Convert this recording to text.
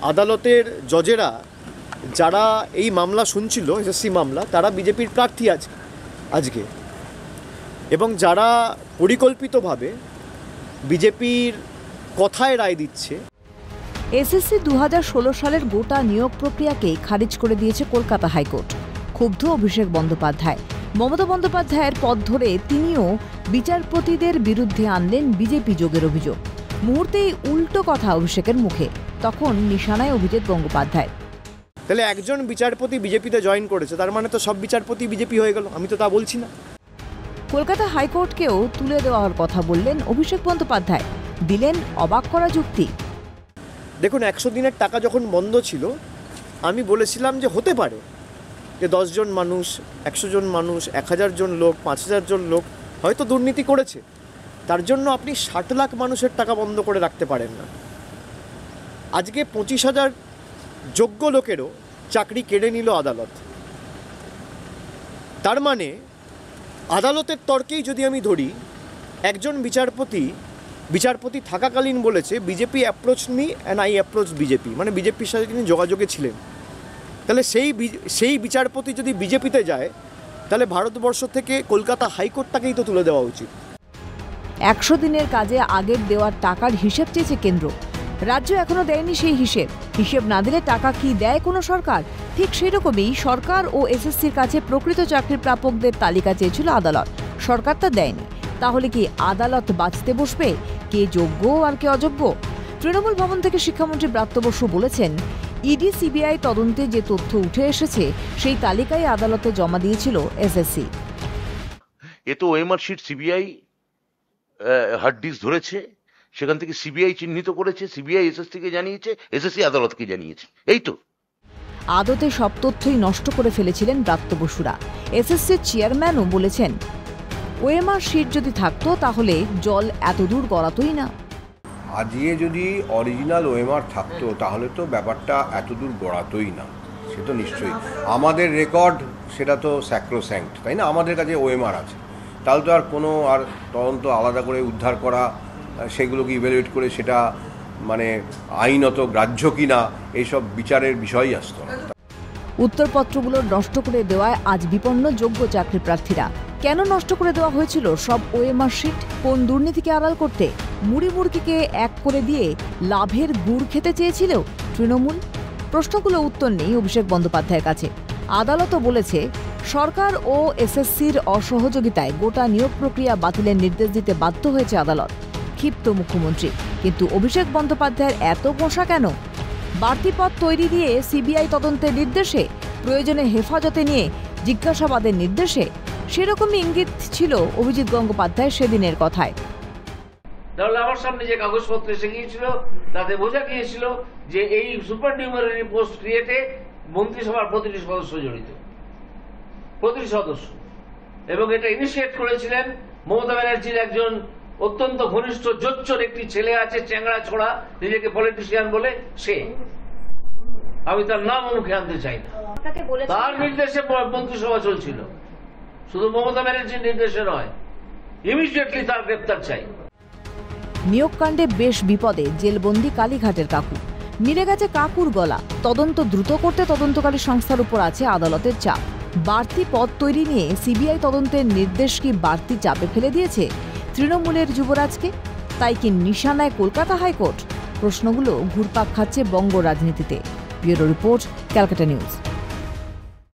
আদালতের জজেরা যারা এই মামলা শুনছিল, এসএসসি মামলা, তারা বিজেপির প্রার্থী আজকে, এবং যারা পরিকল্পিতভাবে বিজেপির কথায় রায় দিচ্ছে। এসএসসি 2016 সালের গোটা নিয়োগ প্রক্রিয়াকে খারিজ করে দিয়েছে কলকাতা হাইকোর্ট। ক্ষুব্ধ অভিষেক বন্দ্যোপাধ্যায়। মমতা বন্দ্যোপাধ্যায়ের পথ ধরে তিনিও বিচারপতিদের বিরুদ্ধে আনলেন বিজেপি যোগের অভিযোগ। মুহূর্তেই উল্টো কথা অভিষেকের মুখে, তখন নিশানায় অভিজিৎ গঙ্গোপাধ্যায়। তাহলে একজন বিচারপতি বিজেপিতে জয়েন করেছে, তার মানে তো সব বিচারপতি বিজেপি হয়ে গেল? আমি তো তা বলছি না। কলকাতা হাইকোর্টকেও তুলে দেওয়ার কথা বললেন অভিষেক বন্দ্যোপাধ্যায়, দিলেন অবাক করা যুক্তি। দেখুন, 100 দিনের টাকা যখন বন্ধ ছিল, আমি বলেছিলাম যে হতে পারে যে 10 জন মানুষ, 100 জন মানুষ, 1000 জন লোক, 5000 জন লোক হয়তো দুর্নীতি করেছে। তার জন্য আপনি 60 লাখ মানুষের টাকা বন্ধ করে রাখতে পারেন না। আজকে 25,000 যোগ্য লোকেরও চাকরি কেড়ে নিল আদালত। তার মানে আদালতের তর্কেই যদি আমি ধরি, একজন বিচারপতি থাকাকালীন বলেছে BJP approach me and I approach BJP, মানে বিজেপির সাথে তিনি যোগাযোগে ছিলেন। তাহলে সেই বিচারপতি যদি বিজেপিতে যায়, তাহলে ভারতবর্ষ থেকে কলকাতা হাইকোর্টটাকেই তো তুলে দেওয়া উচিত। 100 দিনের কাজে আগের দেওয়ার টাকার হিসেব চেয়েছে কেন্দ্র। রাজ্য এখনো দেয়নি সেই হিসেব না দিলে টাকা কি দেয় কোনো সরকার? ঠিক সেরকমই সরকার ও এসএসসির কাছে প্রকৃত চাকরির প্রাপকদের তালিকা চেয়েছিল আদালত। সরকার তা দেয়নি। তাহলে কি আদালত বাঁচতে বসবে কে যোগ্য আর কে অযোগ্য? তৃণমূল ভবন থেকে শিক্ষামন্ত্রী ব্রাত্য বসু বলেছেন, ইডি সিবিআই তদন্তে যে তথ্য উঠে এসেছে সেই তালিকায় আদালতে জমা দিয়েছিল এসএসসি। এ তো OMR sheet CBI hard disk ধরেছে, সেখান থেকে সিবিআই চিহ্নিত করেছে, সিবিআই এসএসসিকে জানিয়েছে, এসএসসি আদালতকে জানিয়েছে। এই তো আদতে সব তথ্যই নষ্ট করে ফেলেছিলেন ব্রাত্য বসুরা। এসএসসির চেয়ারম্যানও বলেছেন, ওএমআর শিট যদি থাকতো তাহলে জল এত দূর গড়াতোই না। আজকে যদি অরিজিনাল ওএমআর থাকতো তাহলে তো ব্যাপারটা এত দূর গড়াতোই না। সে তো নিশ্চয়ই আমাদের রেকর্ড, সেটা তো স্যাক্রোস্যাঙ্ক্ট, তাই না? আমাদের কাছে ওএমআর আছে, তাহলে তো আর কোনো আর তদন্ত আলাদা করে উদ্ধার করা, সেগুলোকে ইভ্যালুয়েট করে সেটা মানে আইনত গ্রাহ্য কিনা, এইসব বিচারের বিষয়ই আসতো না। উত্তরপত্রগুলো নষ্ট করে দেওয়ায় আজ বিপন্ন যোগ্য চাকরি প্রার্থীরা। কেন নষ্ট করে দেওয়া হয়েছিল সব ওএমআর শিট? কোন দুর্নীতিকে আড়াল করতে? মুড়ি মুরগিকে এক করে দিয়ে লাভের গুড় খেতে চেয়েছিল তৃণমূল? প্রশ্নগুলো উত্তর নেই অভিষেক বন্দ্যোপাধ্যায়ের কাছে। আদালতও বলেছে, সরকার ও এসএসসির অসহযোগিতায় গোটা নিয়োগ প্রক্রিয়া বাতিলের নির্দেশ দিতে বাধ্য হয়েছে আদালত। ক্ষিপ্ত মুখ্যমন্ত্রী। কিন্তু অভিষেক বন্দ্যোপাধ্যায়ের এত পোষা কেন? বাড়তি পদ তৈরি দিয়ে সিবিআই তদন্তের নির্দেশে, প্রয়োজনে হেফাজতে নিয়ে জিজ্ঞাসাবাদের নির্দেশে, সেরকমই ইঙ্গিত ছিল অভিজিৎ গঙ্গোপাধ্যায় সেদিনের কথায়। তাহলে আমার সামনে যে কাগজপত্র এসে গিয়েছিল তাতে বোঝা গিয়েছিল যে এই সুপার নিউমারি পোস্ট ক্রিয়েটে মন্ত্রিসভার প্রতিটি সদস্য জড়িত, প্রতিটি সদস্য। এবং এটা ইনিশিয়েট করেছিলেন মমতা ব্যানার্জির একজন অত্যন্ত ঘনিষ্ঠ জোচ্চর একটি ছেলে আছে, চ্যাংড়া ছোড়া, নিজেকে পলিটিশিয়ান বলে, সে, আমি তার নাম মুখে আনতে চাই না। তার নির্দেশে মন্ত্রিসভা চলছিল, শুধু মমতা ব্যানার্জির নির্দেশে নয়। ইমিডিয়েটলি তার গ্রেপ্তার চাই। নিয়োগকাণ্ডে বেশ বিপদে জেলবন্দি কালীঘাটের কাকু। মিলে গেছে কাকুর গলা। তদন্ত দ্রুত করতে তদন্তকারী সংস্থার উপর আছে আদালতের চাপ। বাড়তি পদ তৈরি নিয়ে সিবিআই তদন্তের নির্দেশ কি বাড়তি চাপে ফেলে দিয়েছে তৃণমূলের যুবরাজকে? তাই কি নিশানায় কলকাতা হাইকোর্ট? প্রশ্নগুলো ঘুরপাক খাচ্ছে বঙ্গ রাজনীতিতে। Bureau report, Calcutta news.